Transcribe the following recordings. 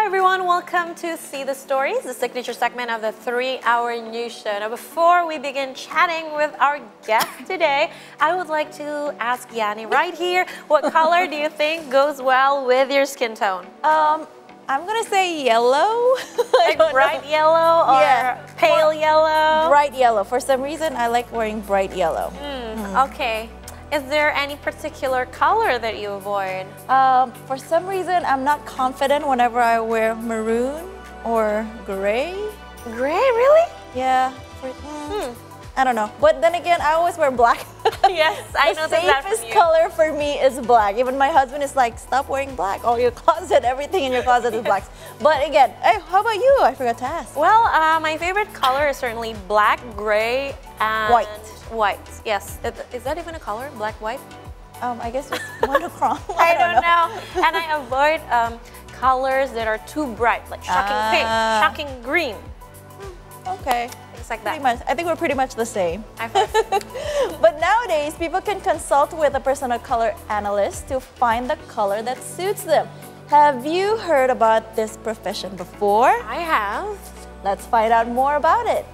Hi everyone, welcome to See the Stories, the signature segment of the 3-hour news show. Now before we begin chatting with our guest today, I would like to ask Yanni right here, what color do you think goes well with your skin tone? I'm gonna say yellow. Like bright yellow or pale yellow? Bright yellow. For some reason, I like wearing bright yellow. Okay. Is there any particular color that you avoid? For some reason, I'm not confident whenever I wear maroon or gray. Gray, really? Yeah. I don't know. But then again, I always wear black. Yes, I know that. The safest color for me is black. Even my husband is like, stop wearing black. All your closet, everything in your closet is black. But again, hey, how about you? I forgot to ask. Well, my favorite color is certainly black, gray, and white. White, yes. Is that even a color? Black, white? I guess it's monochrome. I don't know. And I avoid colors that are too bright, like shocking pink, shocking green. Okay. Things like Pretty that. much. I think we're pretty much the same. But nowadays, people can consult with a personal color analyst to find the color that suits them. Have you heard about this profession before? I have. Let's find out more about it.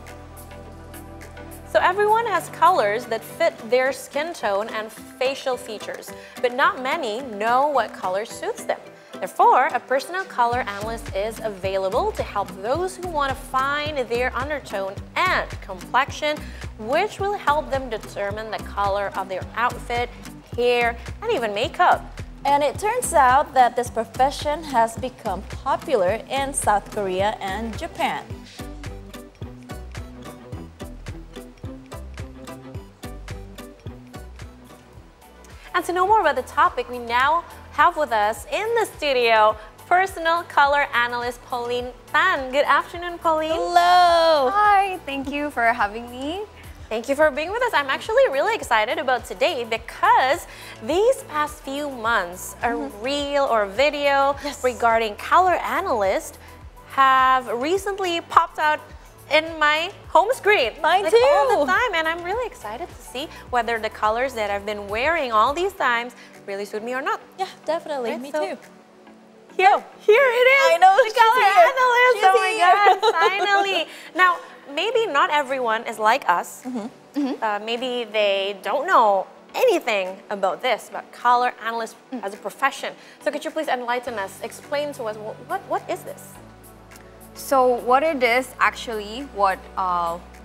So everyone has colors that fit their skin tone and facial features, but not many know what color suits them. Therefore, a personal color analyst is available to help those who want to find their undertone and complexion, which will help them determine the color of their outfit, hair, and even makeup. And it turns out that this profession has become popular in South Korea and Japan. And to know more about the topic, we now have with us in the studio personal color analyst Polene Tan. Good afternoon, Polene. Hello. Hi, thank you for having me. Thank you for being with us. I'm actually really excited about today because these past few months, a reel or video regarding color analyst have recently popped out in my home screen. Mine like too. All the time, and I'm really excited to see whether the colors that I've been wearing all these times really suit me or not. Yeah, definitely. Right, Me so too. Here it is. I know, the color analyst. Oh my God, here. finally. Now, maybe not everyone is like us. Maybe they don't know anything about this, about color analyst as a profession. So could you please enlighten us, explain to us, what is this? So what it is actually, what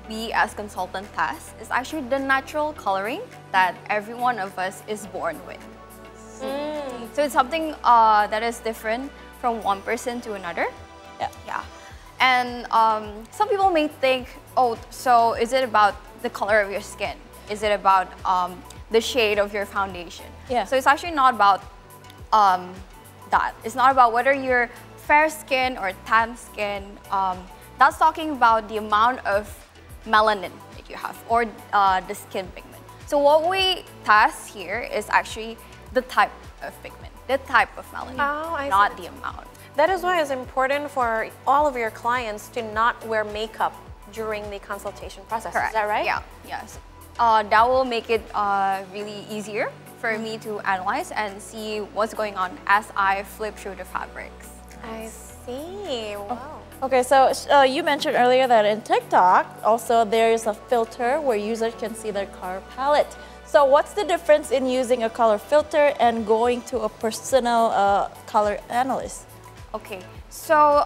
we as consultant test is actually the natural coloring that every one of us is born with. So it's something that is different from one person to another. Yeah. And some people may think, oh, so is it about the color of your skin? Is it about the shade of your foundation? Yeah. So it's actually not about that. It's not about whether you're fair skin or tan skin. That's talking about the amount of melanin that you have or the skin pigment. So what we test here is actually the type of pigment, the type of melanin, not the amount. That is why it's important for all of your clients to not wear makeup during the consultation process. Correct. Is that right? Yeah, yes. That will make it really easier for me to analyze and see what's going on as I flip through the fabrics. I see. Wow. Okay, so you mentioned earlier that in TikTok, also there is a filter where users can see their color palette. So what's the difference in using a color filter and going to a personal color analyst? Okay, so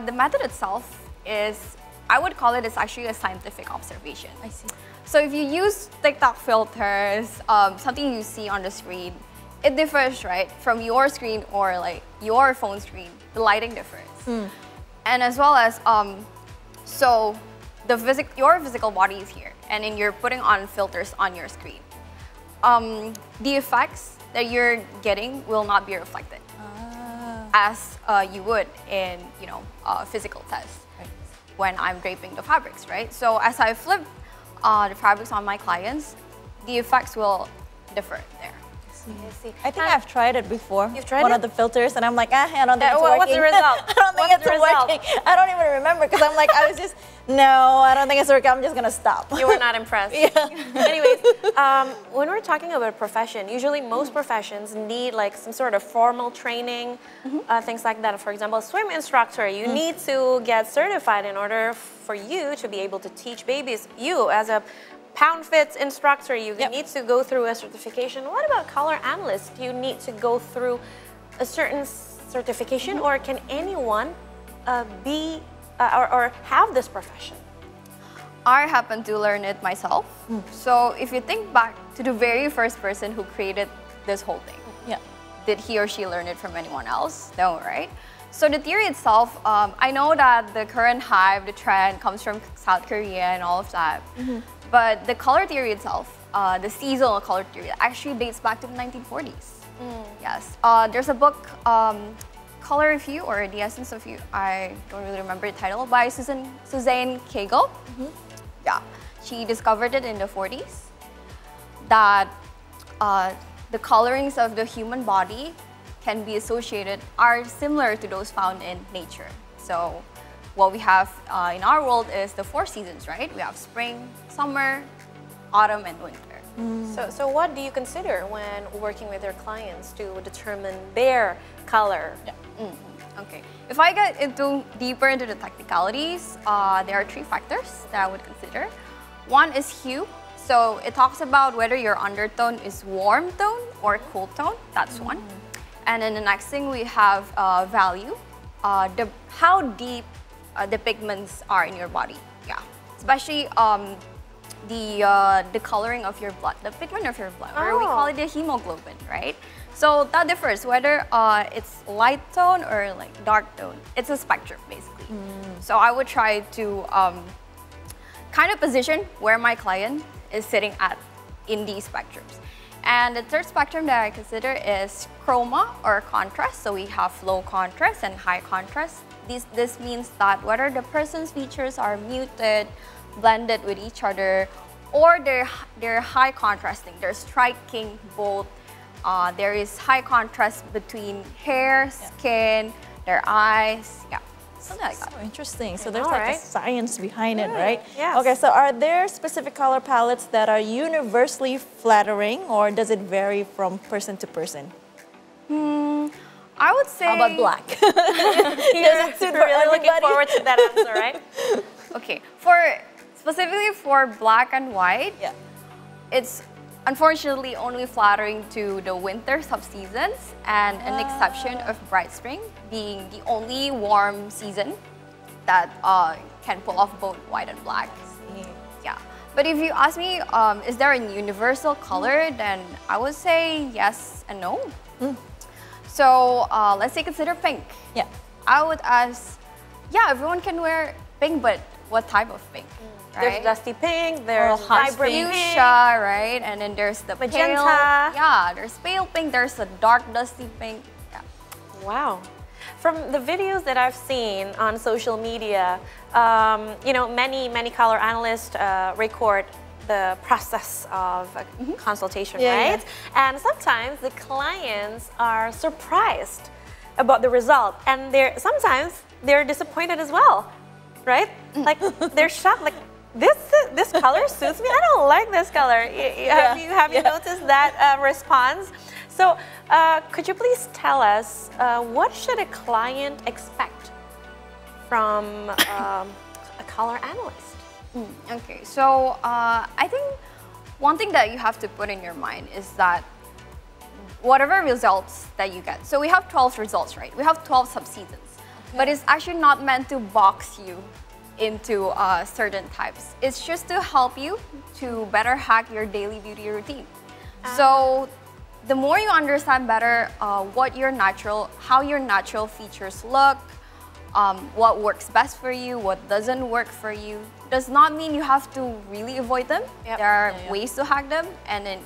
the method itself is, I would call it, it's actually a scientific observation. I see. So if you use TikTok filters, something you see on the screen, it differs, right, from your screen or like your phone screen. The lighting differs. And as well as, so your physical body is here, and then you're putting on filters on your screen. The effects that you're getting will not be reflected as you would in, a physical test when I'm draping the fabrics, right? So as I flip the fabrics on my clients, the effects will differ there. I see. I think I've tried it before. You've tried one it? of the filters, and I'm like, I don't think it's working. What's the result? I don't think it's working. I don't even remember because I'm like, no, I don't think it's working. I'm just gonna stop. You were not impressed. Yeah. Anyways, when we're talking about a profession, usually most professions need like some sort of formal training, things like that. For example, a swim instructor, you need to get certified in order for you to be able to teach babies. You, as a pound fit instructor, you need to go through a certification. What about color analyst? Do you need to go through a certain certification, or can anyone be or have this profession? I happen to learn it myself. So if you think back to the very first person who created this whole thing, did he or she learn it from anyone else? No, right? So the theory itself, I know that the current hype, the trend comes from South Korea and all of that. But the color theory itself, the seasonal color theory, actually dates back to the 1940s. Yes. There's a book, Color of You, or The Essence of You, I don't really remember the title, by Suzanne Cagle. Yeah, she discovered it in the 40s, that the colorings of the human body can be associated, are similar to those found in nature. So what we have in our world is the 4 seasons, right? We have spring, summer, autumn, and winter. So what do you consider when working with your clients to determine their color? Okay, if I get deeper into the technicalities, there are 3 factors that I would consider. One is hue. So it talks about whether your undertone is warm tone or cool tone. That's one. And then the next thing we have value, how deep the pigments are in your body. Yeah, especially the coloring of your blood, the pigment of your blood, or we call it the hemoglobin, right? So that differs whether it's light tone or like dark tone. It's a spectrum basically. So I would try to kind of position where my client is sitting at in these spectrums. And the third spectrum that I consider is chroma or contrast. So we have low contrast and high contrast. This means that whether the person's features are muted, blended with each other, or they're high contrasting, they're striking both. There is high contrast between hair, skin, their eyes, something like that. So interesting. So there's like a science behind it, right? Yes. Okay, so are there specific color palettes that are universally flattering, or does it vary from person to person? I would say... How about black? You're really looking forward to that answer, right? Okay, specifically for black and white, it's unfortunately only flattering to the winter subseasons, and an exception of bright spring being the only warm season that can pull off both white and black. Yeah, but if you ask me, is there a universal color, then I would say yes and no. So let's say consider pink. Yeah, I would ask, everyone can wear pink, but what type of pink? Right? There's dusty pink, there's vibrant fuchsia, right? And then there's the magenta. There's pale pink, there's a dark dusty pink. Yeah. Wow. From the videos that I've seen on social media, you know, many color analysts record the process of a consultation, right? And sometimes the clients are surprised about the result, and sometimes they're disappointed as well, right? Like they're shocked, like this color suits me. I don't like this color. Have you noticed that response? So could you please tell us what should a client expect from a color analyst? Okay, so I think one thing that you have to put in your mind is that whatever results that you get, so we have 12 results, right? We have 12 subseasons, but it's actually not meant to box you into certain types. It's just to help you to better hack your daily beauty routine. So the more you understand better how your natural features look, what works best for you, what doesn't work for you, does not mean you have to really avoid them. There are ways to hack them, and then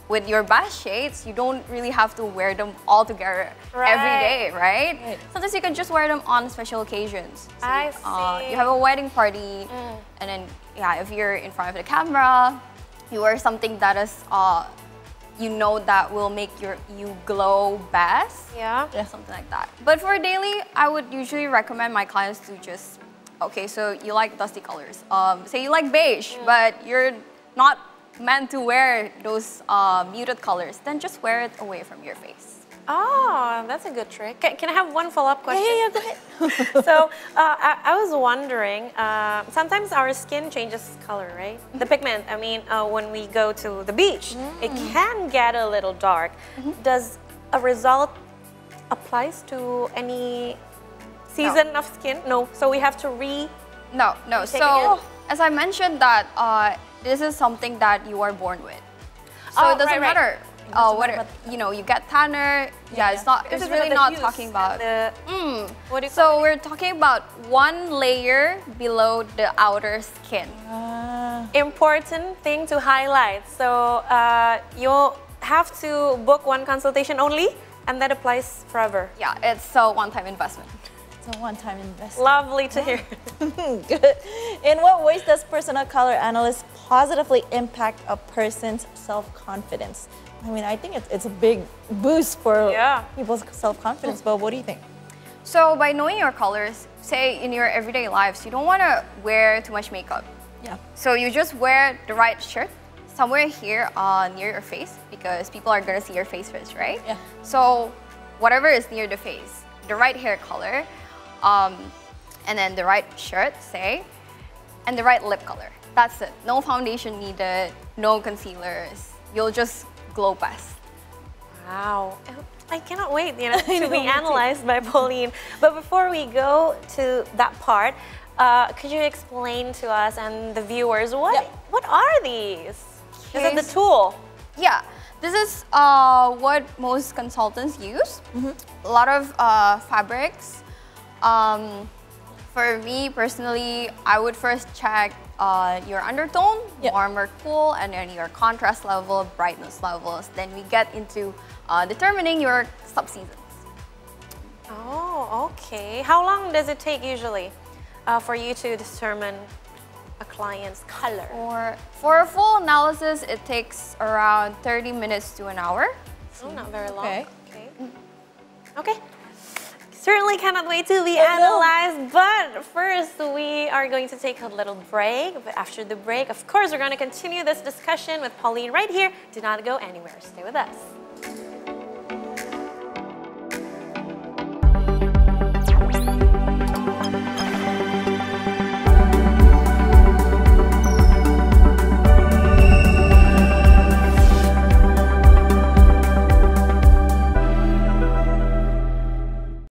with your best shades, you don't really have to wear them all together every day, right? Sometimes you can just wear them on special occasions. So I see. You have a wedding party, and then if you're in front of the camera, you wear something that is you know that will make you glow best. Yeah. Something like that. But for daily, I would usually recommend my clients to just, okay, so you like dusty colors. Say you like beige, but you're not meant to wear those muted colors, then just wear it away from your face. Oh, that's a good trick. Can I have one follow-up question? Yeah, go ahead. So I was wondering, sometimes our skin changes color, right? The pigment, I mean, when we go to the beach, it can get a little dark. Does a result applies to any season of skin? No, so we have to No. Take So, it? as I mentioned that this is something that you are born with. So Oh, it doesn't right. matter whether, you know, you get tanner. It's really not talking about. What do you So we're talking about one layer below the outer skin. important thing to highlight. So you'll have to book one consultation only, and that applies forever. Yeah, it's a one-time investment. It's a one-time investment. Lovely to hear. Good. In what ways does personal color analyst positively impact a person's self-confidence? I mean, I think it's a big boost for people's self-confidence, but what do you think? So by knowing your colors, say in your everyday lives, you don't want to wear too much makeup. Yeah. So you just wear the right shirt somewhere here near your face, because people are going to see your face first, right? Yeah. So whatever is near the face, the right hair color, and then the right shirt, say, and the right lip color. That's it. No foundation needed, no concealers. You'll just glow best. Wow. I cannot wait, to be analyzed by Polene. But before we go to that part, could you explain to us and the viewers what are these? Is it the tool? Yeah, this is what most consultants use. A lot of fabrics. For me personally, I would first check your undertone, warm or cool, and then your contrast level, brightness levels. Then we get into determining your subseasons. Oh, okay. How long does it take usually for you to determine a client's color? For a full analysis, it takes around 30 minutes to an hour. Oh, not very long. Okay. Okay. Certainly cannot wait to be analyzed, but first we are going to take a little break. But after the break, of course, we're going to continue this discussion with Polene right here. Do not go anywhere. Stay with us.